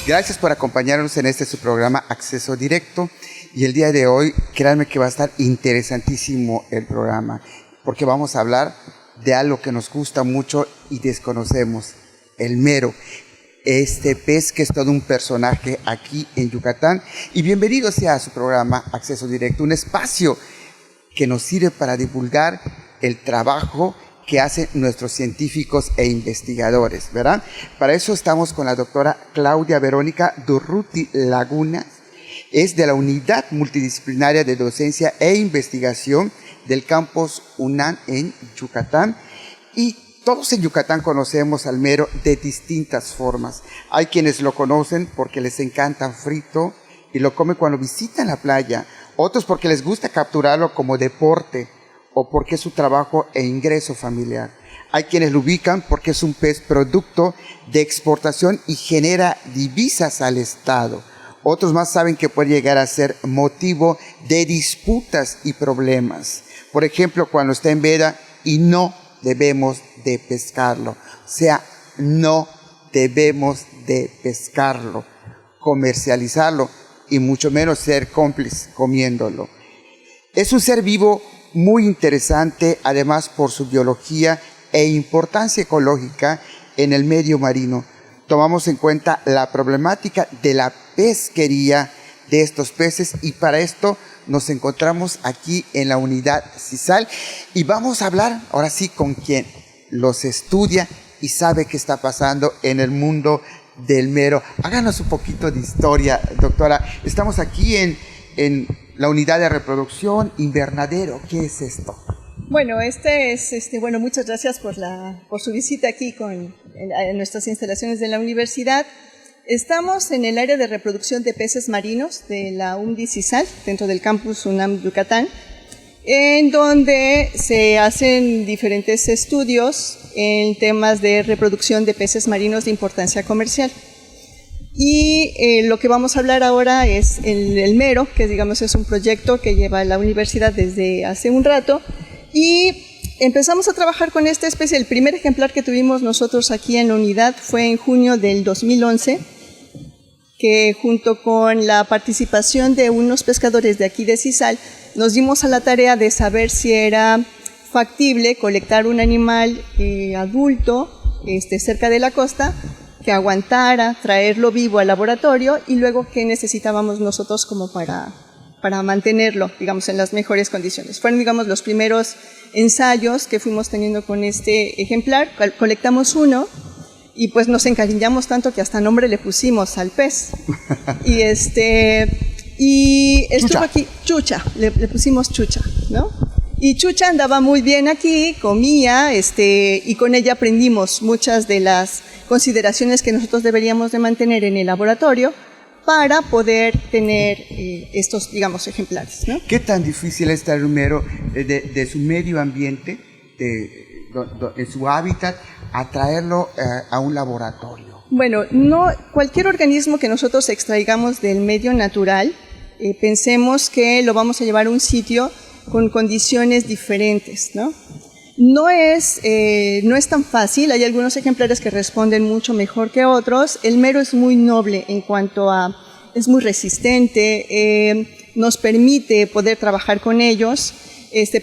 Gracias por acompañarnos en su programa Acceso Directo. Y el día de hoy, créanme que va a estar interesantísimo el programa, porque vamos a hablar de algo que nos gusta mucho y desconocemos, el mero. Este pez que es todo un personaje aquí en Yucatán. Y bienvenido sea a su programa Acceso Directo, un espacio que nos sirve para divulgar el trabajo que hacen nuestros científicos e investigadores, ¿verdad? Para eso estamos con la doctora Claudia Verónica Durruti Laguna. Es de la Unidad Multidisciplinaria de Docencia e Investigación del Campus UNAM en Yucatán. Y todos en Yucatán conocemos al mero de distintas formas. Hay quienes lo conocen porque les encanta frito y lo comen cuando visitan la playa. Otros porque les gusta capturarlo como deporte o porque es su trabajo e ingreso familiar. Hay quienes lo ubican porque es un pez producto de exportación y genera divisas al Estado. Otros más saben que puede llegar a ser motivo de disputas y problemas. Por ejemplo, cuando está en veda y no debemos de pescarlo. O sea, no debemos de pescarlo, comercializarlo y mucho menos ser cómplice comiéndolo. Es un ser vivo muy interesante, además por su biología e importancia ecológica en el medio marino. Tomamos en cuenta la problemática de la pesquería de estos peces y para esto nos encontramos aquí en la unidad CISAL y vamos a hablar ahora sí con quien los estudia y sabe qué está pasando en el mundo del mero. Háganos un poquito de historia, doctora. Estamos aquí en la unidad de reproducción invernadero. ¿Qué es esto? Bueno, bueno, muchas gracias por su visita aquí en nuestras instalaciones de la universidad. Estamos en el área de reproducción de peces marinos de la UNDI-CISAL, dentro del campus UNAM Yucatán, en donde se hacen diferentes estudios en temas de reproducción de peces marinos de importancia comercial. Y lo que vamos a hablar ahora es el mero, que digamos es un proyecto que lleva la universidad desde hace un rato, y empezamos a trabajar con esta especie. El primer ejemplar que tuvimos nosotros aquí en la unidad fue en junio del 2011, que junto con la participación de unos pescadores de aquí de CISAL, nos dimos a la tarea de saber si era factible colectar un animal adulto cerca de la costa, que aguantara, traerlo vivo al laboratorio y luego qué necesitábamos nosotros como para mantenerlo, digamos, en las mejores condiciones. Fueron, digamos, los primeros ensayos que fuimos teniendo con este ejemplar. Colectamos uno y pues nos encariñamos tanto que hasta nombre le pusimos al pez. Y estuvo Chucha. aquí, Chucha, le pusimos Chucha, ¿no? Y Chucha andaba muy bien aquí, comía, y con ella aprendimos muchas de las consideraciones que nosotros deberíamos de mantener en el laboratorio para poder tener estos, digamos, ejemplares, ¿no? ¿Qué tan difícil es traer un mero de su medio ambiente, de su hábitat, a traerlo a un laboratorio? Bueno, no cualquier organismo que nosotros extraigamos del medio natural, pensemos que lo vamos a llevar a un sitio con condiciones diferentes, ¿no? No es tan fácil, hay algunos ejemplares que responden mucho mejor que otros. El mero es muy noble en cuanto a, es muy resistente, nos permite poder trabajar con ellos,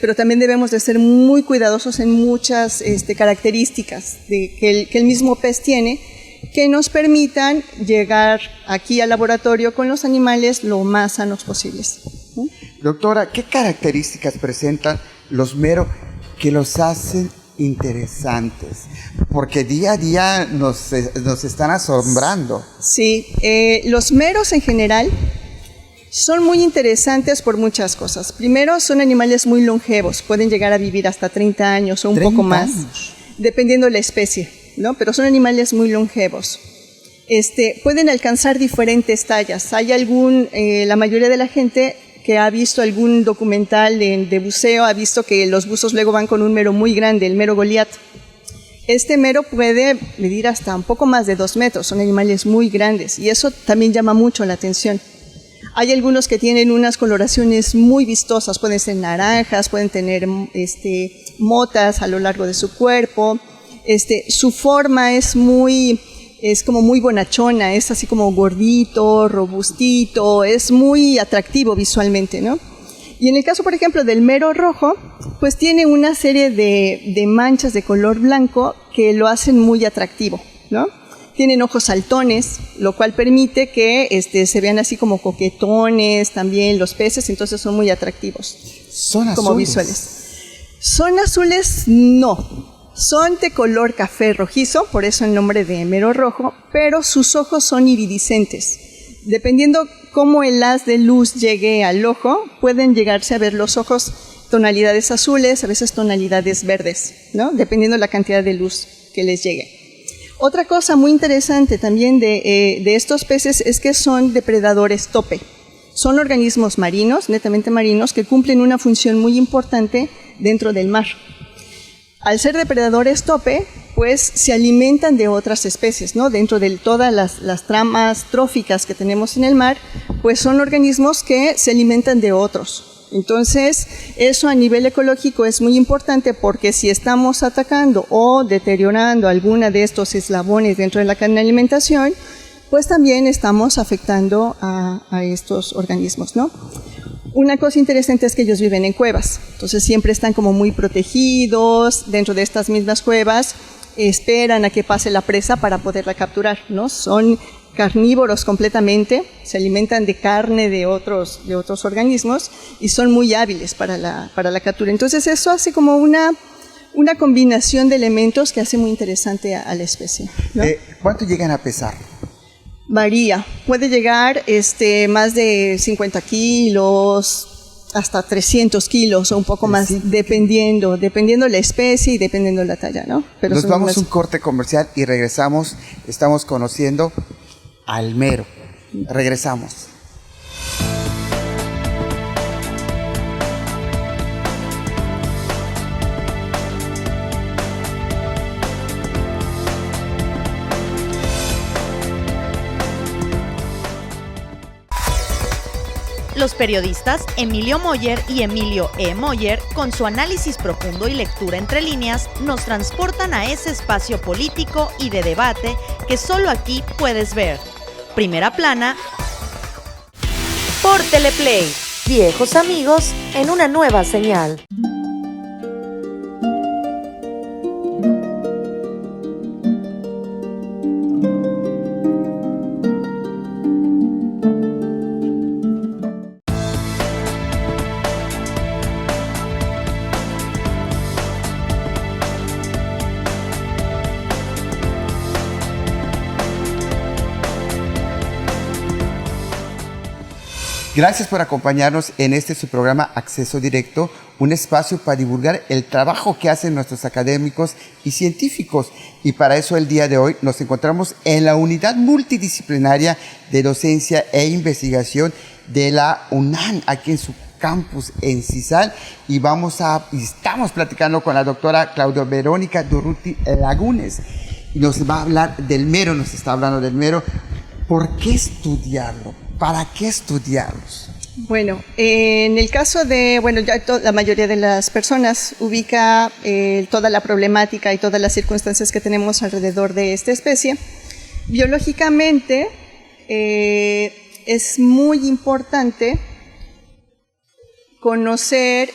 pero también debemos de ser muy cuidadosos en muchas características que el mismo pez tiene, que nos permitan llegar aquí al laboratorio con los animales lo más sanos posibles, ¿no? Doctora, ¿qué características presentan los mero que los hacen interesantes? Porque día a día nos están asombrando. Sí, los meros en general son muy interesantes por muchas cosas. Primero, son animales muy longevos, pueden llegar a vivir hasta 30 años o un poco más, dependiendo de la especie, ¿no? Pero son animales muy longevos. Pueden alcanzar diferentes tallas. Hay la mayoría de la gente que ha visto algún documental de buceo, ha visto que los buzos luego van con un mero muy grande, el mero Goliat. Este mero puede medir hasta un poco más de 2 metros, son animales muy grandes y eso también llama mucho la atención. Hay algunos que tienen unas coloraciones muy vistosas, pueden ser naranjas, pueden tener motas a lo largo de su cuerpo. Su forma es muy es como muy bonachona, es así como gordito, robustito, es muy atractivo visualmente, ¿no? Y en el caso, por ejemplo, del mero rojo, pues tiene una serie de manchas de color blanco que lo hacen muy atractivo, ¿no? Tienen ojos saltones, lo cual permite que se vean así como coquetones también los peces, entonces son muy atractivos. ¿Son azules? Como visuales. ¿Son azules? No. Son de color café rojizo, por eso el nombre de mero rojo, pero sus ojos son iridiscentes. Dependiendo cómo el haz de luz llegue al ojo, pueden llegarse a ver los ojos tonalidades azules, a veces tonalidades verdes, ¿no? Dependiendo la cantidad de luz que les llegue. Otra cosa muy interesante también de estos peces es que son depredadores tope. Son organismos marinos, netamente marinos, que cumplen una función muy importante dentro del mar. Al ser depredadores tope, pues se alimentan de otras especies, ¿no? Dentro de todas las tramas tróficas que tenemos en el mar, pues son organismos que se alimentan de otros. Entonces, eso a nivel ecológico es muy importante porque si estamos atacando o deteriorando alguna de estos eslabones dentro de la cadena de alimentación, pues también estamos afectando a estos organismos, ¿no? Una cosa interesante es que ellos viven en cuevas, entonces siempre están como muy protegidos dentro de estas mismas cuevas, esperan a que pase la presa para poderla capturar, ¿no? Son carnívoros completamente, se alimentan de carne de otros organismos y son muy hábiles para la captura. Entonces eso hace como una combinación de elementos que hace muy interesante a la especie, ¿no? ¿Cuánto llegan a pesar? Varía, puede llegar más de 50 kilos, hasta 300 kilos o un poco más, dependiendo la especie y dependiendo la talla, ¿no? Pero nos vamos a un corte comercial y regresamos, estamos conociendo al mero. Regresamos. Los periodistas Emilio Moller y Emilio E. Moller, con su análisis profundo y lectura entre líneas, nos transportan a ese espacio político y de debate que solo aquí puedes ver. Primera plana por Teleplay. Viejos amigos en una nueva señal. Gracias por acompañarnos en su programa Acceso Directo, un espacio para divulgar el trabajo que hacen nuestros académicos y científicos. Y para eso el día de hoy nos encontramos en la Unidad Multidisciplinaria de Docencia e Investigación de la UNAM, aquí en su campus en Cisal, y estamos platicando con la doctora Claudia Verónica Durruti Lagunes. Y nos va a hablar del mero, nos está hablando del mero. ¿Por qué estudiarlo? ¿Para qué estudiarlos? Bueno, en el caso de, ya la mayoría de las personas ubica toda la problemática y todas las circunstancias que tenemos alrededor de esta especie. Biológicamente es muy importante conocer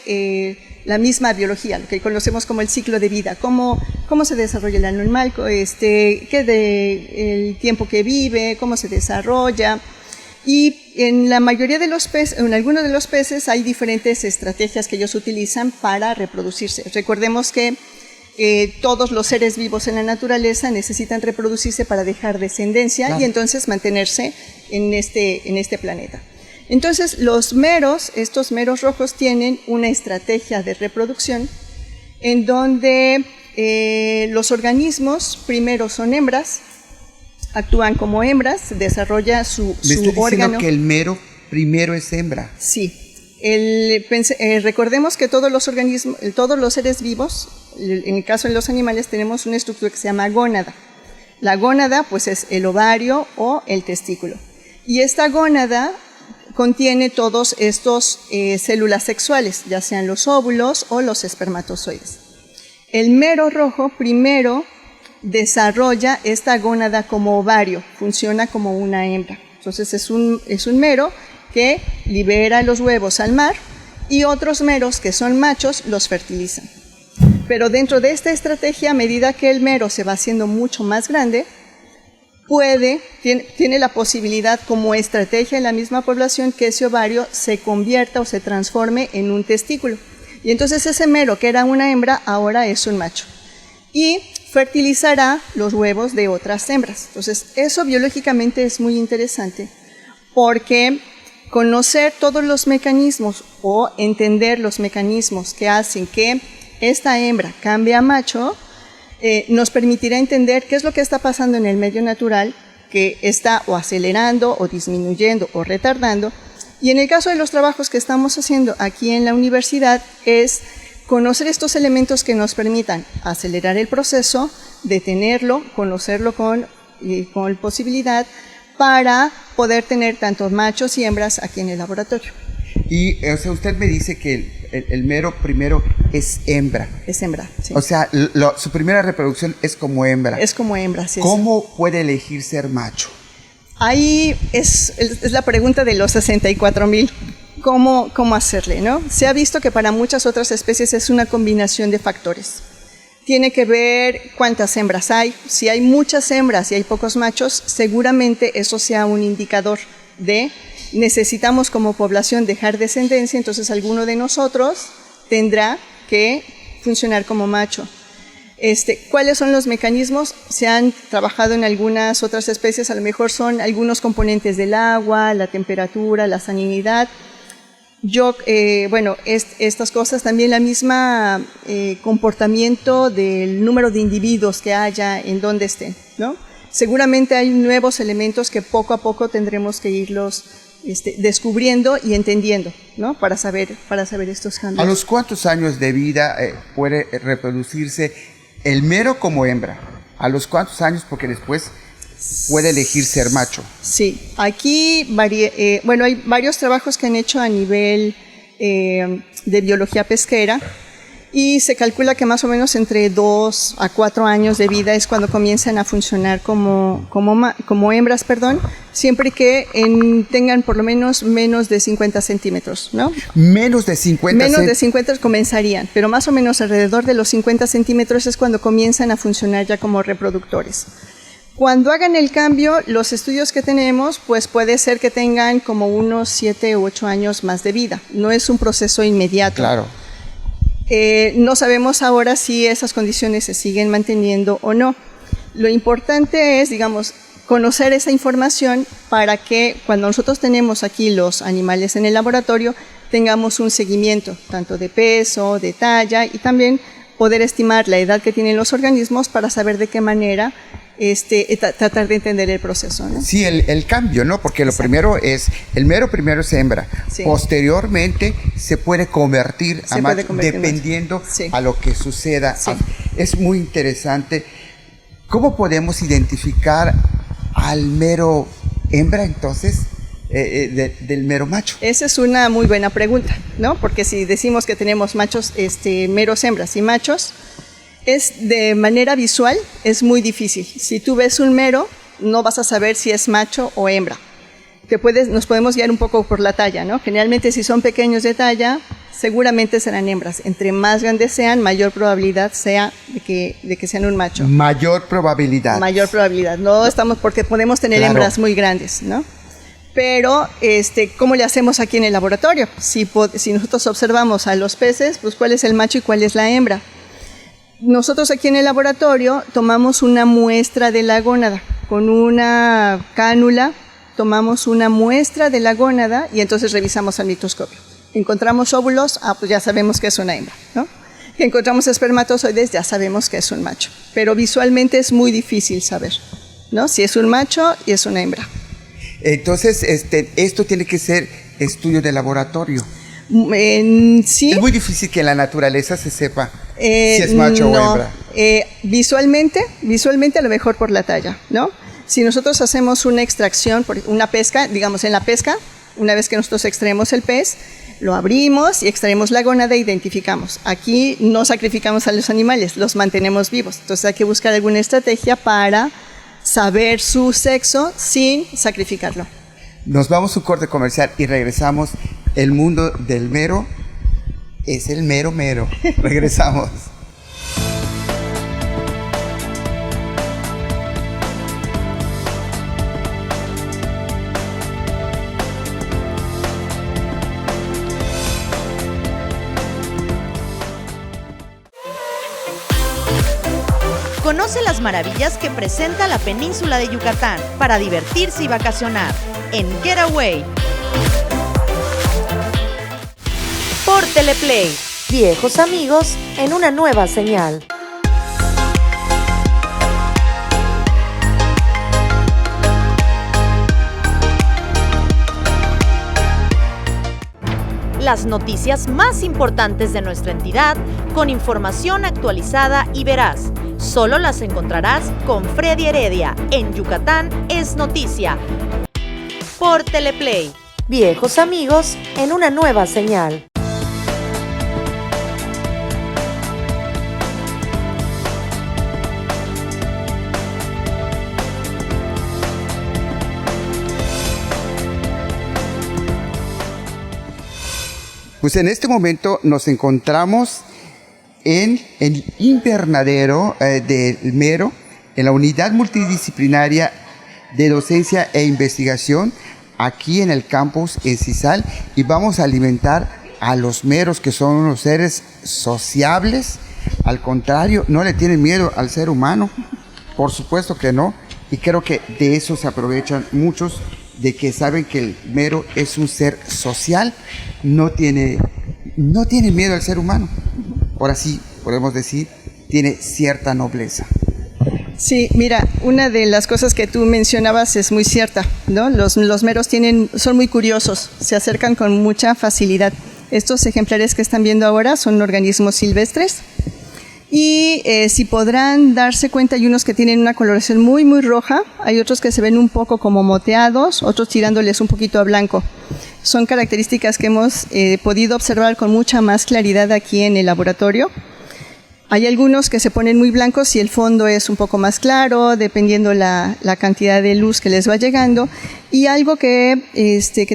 la misma biología, lo que conocemos como el ciclo de vida, cómo se desarrolla el animal, el tiempo que vive, cómo se desarrolla. Y en la mayoría de los peces, en algunos de los peces hay diferentes estrategias que ellos utilizan para reproducirse. Recordemos que todos los seres vivos en la naturaleza necesitan reproducirse para dejar descendencia, claro, y entonces mantenerse en este planeta. Entonces estos meros rojos tienen una estrategia de reproducción en donde los organismos primero son hembras, actúan como hembras, desarrolla su ¿Me estás órgano. diciendo que el mero primero es hembra? Sí. Recordemos que todos los seres vivos, en el caso de los animales, tenemos una estructura que se llama gónada. La gónada, pues, es el ovario o el testículo. Y esta gónada contiene todos estos células sexuales, ya sean los óvulos o los espermatozoides. El mero rojo primero desarrolla esta gónada como ovario, funciona como una hembra. Entonces es un mero que libera los huevos al mar y otros meros que son machos los fertilizan. Pero dentro de esta estrategia, a medida que el mero se va haciendo mucho más grande, tiene la posibilidad como estrategia en la misma población que ese ovario se convierta o se transforme en un testículo. Y entonces ese mero que era una hembra ahora es un macho. Y fertilizará los huevos de otras hembras. Entonces eso biológicamente es muy interesante porque conocer todos los mecanismos o entender los mecanismos que hacen que esta hembra cambie a macho nos permitirá entender qué es lo que está pasando en el medio natural que está o acelerando o disminuyendo o retardando. Y en el caso de los trabajos que estamos haciendo aquí en la universidad es conocer estos elementos que nos permitan acelerar el proceso, detenerlo, conocerlo con posibilidad para poder tener tanto machos y hembras aquí en el laboratorio. Y o sea, usted me dice que el mero primero es hembra. Es hembra, sí. O sea, su primera reproducción es como hembra. Es como hembra, sí. ¿Cómo puede elegir ser macho? Ahí es la pregunta de los 64,000. ¿Cómo hacerle, no? Se ha visto que para muchas otras especies es una combinación de factores. Tiene que ver cuántas hembras hay. Si hay muchas hembras y hay pocos machos, seguramente eso sea un indicador de necesitamos como población dejar descendencia, entonces alguno de nosotros tendrá que funcionar como macho. ¿Cuáles son los mecanismos? Se han trabajado en algunas otras especies, a lo mejor son algunos componentes del agua, la temperatura, la salinidad. Estas cosas, también la misma comportamiento del número de individuos que haya en donde estén, ¿no? Seguramente hay nuevos elementos que poco a poco tendremos que irlos descubriendo y entendiendo, ¿no? Para saber estos cambios. ¿A los cuántos años de vida puede reproducirse el mero como hembra? ¿A los cuántos años? Porque después puede elegir ser macho. Sí, aquí hay varios trabajos que han hecho a nivel de biología pesquera y se calcula que más o menos entre 2 a 4 años de vida es cuando comienzan a funcionar como hembras, siempre que tengan por lo menos de 50 centímetros, ¿no? Menos de 50 Menos de 50 comenzarían, pero más o menos alrededor de los 50 centímetros es cuando comienzan a funcionar ya como reproductores. Cuando hagan el cambio, los estudios que tenemos, pues puede ser que tengan como unos 7 u 8 años más de vida. No es un proceso inmediato. Claro. No sabemos ahora si esas condiciones se siguen manteniendo o no. Lo importante es, conocer esa información para que cuando nosotros tenemos aquí los animales en el laboratorio, tengamos un seguimiento, tanto de peso, de talla, y también poder estimar la edad que tienen los organismos para saber de qué manera tratar de entender el proceso, ¿no? Sí, el cambio, ¿no? Porque el mero primero es hembra. Sí. Posteriormente se puede convertir a macho dependiendo a lo que suceda. Sí. Es muy interesante. ¿Cómo podemos identificar al mero hembra entonces del mero macho? Esa es una muy buena pregunta, ¿no? Porque si decimos que tenemos machos, meros hembras y machos, de manera visual es muy difícil. Si tú ves un mero, no vas a saber si es macho o hembra. Nos podemos guiar un poco por la talla, ¿no? Generalmente si son pequeños de talla, seguramente serán hembras. Entre más grandes sean, mayor probabilidad sea de que sean un macho. Mayor probabilidad. Mayor probabilidad. No estamos porque podemos tener hembras muy grandes, ¿no? Pero, ¿cómo le hacemos aquí en el laboratorio? Si nosotros observamos a los peces, pues cuál es el macho y cuál es la hembra. Nosotros aquí en el laboratorio tomamos una muestra de la gónada. Con una cánula tomamos una muestra de la gónada y entonces revisamos al microscopio. Encontramos óvulos, pues ya sabemos que es una hembra, ¿no? Encontramos espermatozoides, ya sabemos que es un macho. Pero visualmente es muy difícil saber, ¿no? Si es un macho y es una hembra. Entonces, esto tiene que ser estudio de laboratorio. Sí. Es muy difícil que en la naturaleza se sepa si es macho o hembra. Visualmente a lo mejor por la talla, ¿no? Si nosotros hacemos una extracción, una pesca, en la pesca, una vez que nosotros extraemos el pez, lo abrimos y extraemos la gónada e identificamos. Aquí no sacrificamos a los animales, los mantenemos vivos. Entonces hay que buscar alguna estrategia para saber su sexo sin sacrificarlo. Nos vamos a un corte comercial y regresamos. El mundo del mero es el mero mero. Regresamos. Conoce las maravillas que presenta la península de Yucatán para divertirse y vacacionar en Getaway. Por Teleplay, viejos amigos en una nueva señal. Las noticias más importantes de nuestra entidad con información actualizada y veraz. Solo las encontrarás con Freddy Heredia en Yucatán es Noticia. Por Teleplay, viejos amigos en una nueva señal. Pues en este momento nos encontramos en el invernadero del Mero, en la unidad multidisciplinaria de docencia e investigación, aquí en el campus en Cisal, y vamos a alimentar a los meros, que son unos seres sociables. Al contrario, no le tienen miedo al ser humano, por supuesto que no, y creo que de eso se aprovechan muchos, de que saben que el mero es un ser social, no tiene miedo al ser humano. Ahora sí, podemos decir, tiene cierta nobleza. Sí, mira, una de las cosas que tú mencionabas es muy cierta, ¿no? Los meros son muy curiosos, se acercan con mucha facilidad. Estos ejemplares que están viendo ahora son organismos silvestres y si podrán darse cuenta, hay unos que tienen una coloración muy, muy roja, hay otros que se ven un poco como moteados, otros tirándoles un poquito a blanco. Son características que hemos podido observar con mucha más claridad aquí en el laboratorio. Hay algunos que se ponen muy blancos y el fondo es un poco más claro, dependiendo la cantidad de luz que les va llegando. Y algo que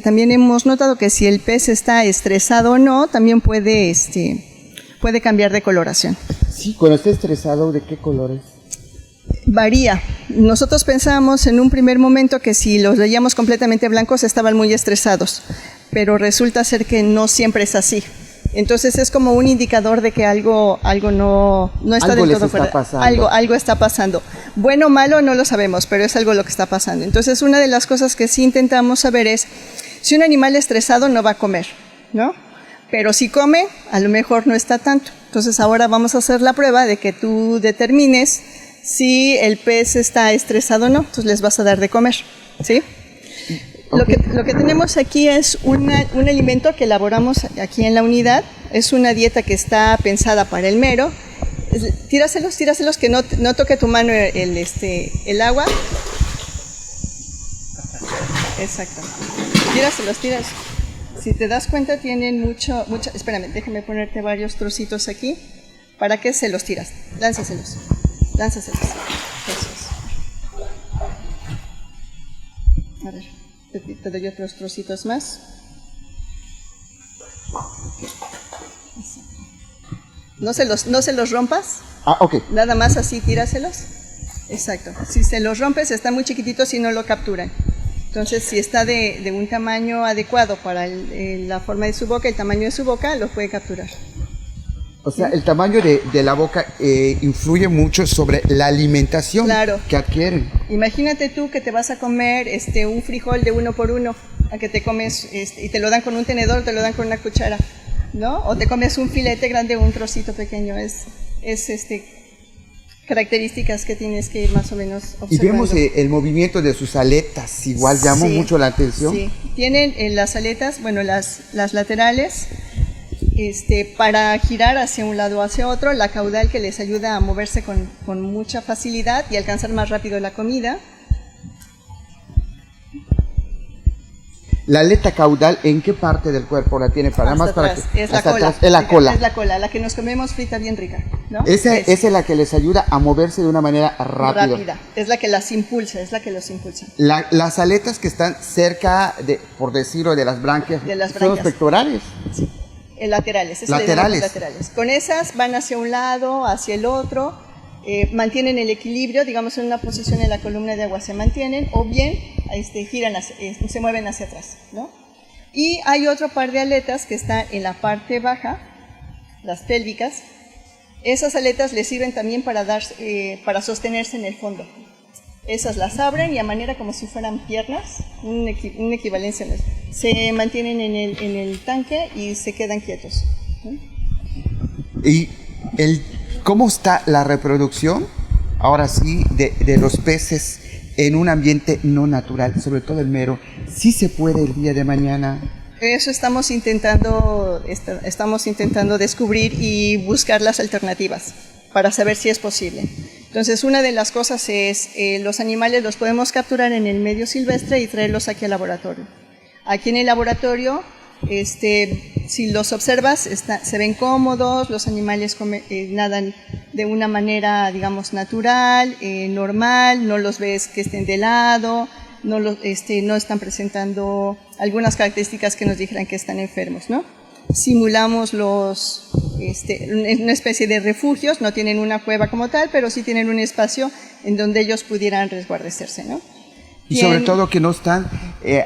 también hemos notado, que si el pez está estresado o no, también puede cambiar de coloración. Sí, cuando esté estresado, ¿de qué colores? Varía. Nosotros pensábamos en un primer momento que si los veíamos completamente blancos estaban muy estresados, pero resulta ser que no siempre es así. Entonces es como un indicador de que algo no está del todo fuera. Algo está pasando. Bueno o malo no lo sabemos, pero es algo lo que está pasando. Entonces una de las cosas que sí intentamos saber es si un animal estresado no va a comer, ¿no? Pero si come, a lo mejor no está tanto. Entonces ahora vamos a hacer la prueba de que tú determines si el pez está estresado o no, entonces les vas a dar de comer, ¿sí? Okay. Lo que tenemos aquí es un alimento que elaboramos aquí en la unidad, es una dieta que está pensada para el mero. Tíraselos, que no toque tu mano el agua. Exacto. Tíraselos. Si te das cuenta tienen mucho. Espérame, déjame ponerte varios trocitos aquí. ¿Para qué se los tiras? Lánzaselos. Eso es. A ver, te doy otros trocitos más. No se los rompas. Ok. Nada más así tíraselos. Exacto. Si se los rompes, está muy chiquitito si no lo capturan. Entonces, si está de un tamaño adecuado para la forma de su boca, el tamaño de su boca, lo puede capturar. O sea, el tamaño de la boca influye mucho sobre la alimentación que adquieren. Imagínate tú que te vas a comer un frijol de 1 por 1, a que te comes y te lo dan con un tenedor, te lo dan con una cuchara, ¿no? O te comes un filete grande o un trocito pequeño. Es características que tienes que ir más o menos observando. Y vemos el movimiento de sus aletas, igual llamó mucho la atención. Sí, tienen las aletas, bueno, las laterales, para girar hacia un lado o hacia otro, la caudal que les ayuda a moverse con mucha facilidad y alcanzar más rápido la comida. La aleta caudal, ¿en qué parte del cuerpo la tiene? Para Hasta más para atrás. que Es la hasta cola. atrás. Es la cola. Es la cola, la que nos comemos frita bien rica, ¿no? Esa es la que les ayuda a moverse de una manera rápida. Es la que las impulsa, es la que los impulsa. Las aletas que están cerca de, por decirlo, de las branquias, De las son los branquias. pectorales. Sí. Laterales, eso le Laterales. llamamos laterales. Con esas van hacia un lado, hacia el otro, mantienen el equilibrio, digamos en una posición en la columna de agua se mantienen, o bien giran, se mueven hacia atrás, ¿no? Y hay otro par de aletas que están en la parte baja, las pélvicas. Esas aletas les sirven también para sostenerse en el fondo. Esas las abren y a manera como si fueran piernas, una equivalencia, se mantienen en el tanque y se quedan quietos, ¿no? ¿Y cómo está la reproducción, ahora sí, de los peces en un ambiente no natural, sobre todo el mero? ¿Sí se puede el día de mañana? Eso estamos intentando descubrir y buscar las alternativas para saber si es posible. Entonces, una de las cosas es, los animales los podemos capturar en el medio silvestre y traerlos aquí al laboratorio. Aquí en el laboratorio, si los observas, se ven cómodos, los animales nadan de una manera, digamos, natural, normal, no los ves que estén de lado, no están presentando algunas características que nos dijeran que están enfermos, ¿no? Simulamos una especie de refugios, no tienen una cueva como tal, pero sí tienen un espacio en donde ellos pudieran resguardecerse, ¿no? Y sobre todo que no están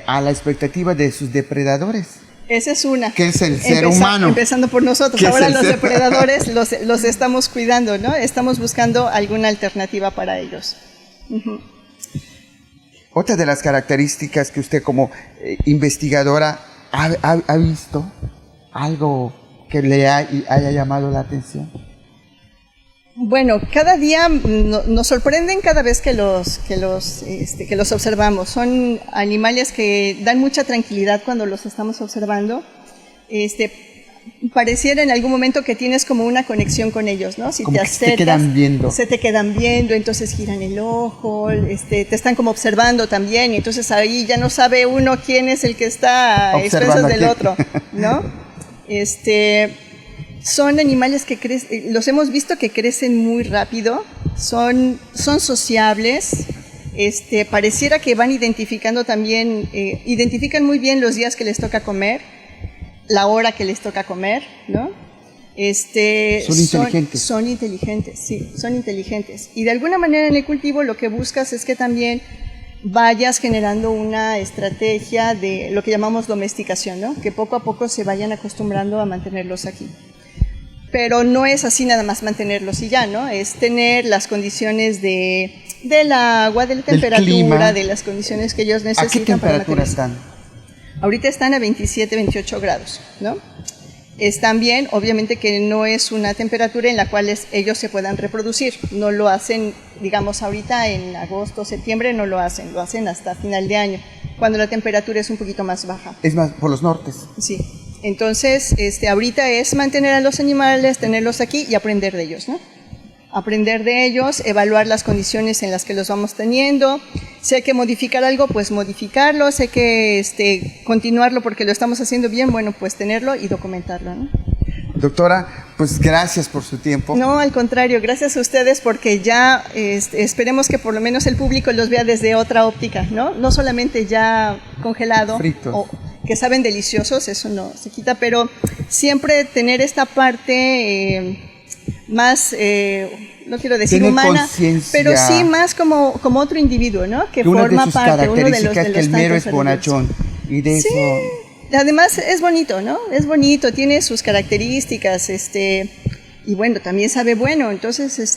a la expectativa de sus depredadores. Esa es una. Que es el ser humano. Empezando por nosotros. Ahora los depredadores los estamos cuidando, ¿no? Estamos buscando alguna alternativa para ellos. Uh-huh. Otra de las características que usted como investigadora ha visto, algo que le haya llamado la atención. Bueno, cada día nos sorprenden cada vez que los observamos. Son animales que dan mucha tranquilidad cuando los estamos observando. Pareciera en algún momento que tienes como una conexión con ellos, ¿no? Si como te que acercas, se te quedan viendo. Se te quedan viendo, entonces giran el ojo, te están como observando también, y entonces ahí ya no sabe uno quién es el que está a expensas del otro, ¿no? Son animales que crecen, los hemos visto que crecen muy rápido, son sociables, pareciera que van identificando también, identifican muy bien los días que les toca comer, la hora que les toca comer, ¿no? Son inteligentes. Son inteligentes, sí, son inteligentes. Y de alguna manera en el cultivo lo que buscas es que también vayas generando una estrategia de lo que llamamos domesticación, ¿no? Que poco a poco se vayan acostumbrando a mantenerlos aquí. Pero no es así nada más mantenerlos y ya, ¿no? Es tener las condiciones del agua, de la temperatura, de las condiciones que ellos necesitan. ¿A qué temperatura están? Ahorita están a 27, 28 grados, ¿no? Están bien, obviamente que no es una temperatura en la cual ellos se puedan reproducir. No lo hacen, digamos, ahorita en agosto, septiembre, no lo hacen hasta final de año, cuando la temperatura es un poquito más baja. Es más, por los nortes. Sí. Entonces, ahorita es mantener a los animales, tenerlos aquí y aprender de ellos, ¿no? Aprender de ellos, evaluar las condiciones en las que los vamos teniendo. Si hay que modificar algo, pues modificarlo. Si hay que continuarlo porque lo estamos haciendo bien, bueno, pues tenerlo y documentarlo, ¿no? Doctora, pues gracias por su tiempo. No, al contrario, gracias a ustedes porque ya esperemos que por lo menos el público los vea desde otra óptica, ¿no? No solamente ya congelado. Fritos. O que saben deliciosos, eso no se quita, pero siempre tener esta parte más, no quiero decir tener humana, pero sí más como otro individuo, ¿no? Que forma parte, uno de los que el mero es bonachón. Y de sí, eso... además es bonito, ¿no? Es bonito, tiene sus características, y bueno, también sabe bueno, entonces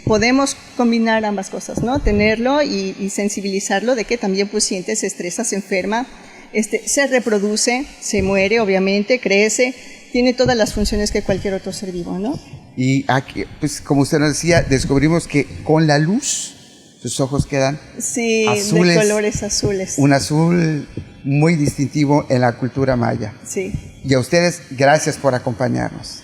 podemos combinar ambas cosas, ¿no? Tenerlo y sensibilizarlo de que también pues siente, se estresa, se enferma, se reproduce, se muere, obviamente, crece, tiene todas las funciones que cualquier otro ser vivo, ¿no? Y aquí, pues como usted nos decía, descubrimos que con la luz sus ojos quedan azules, de colores azules. Un azul muy distintivo en la cultura maya. Sí. Y a ustedes, gracias por acompañarnos.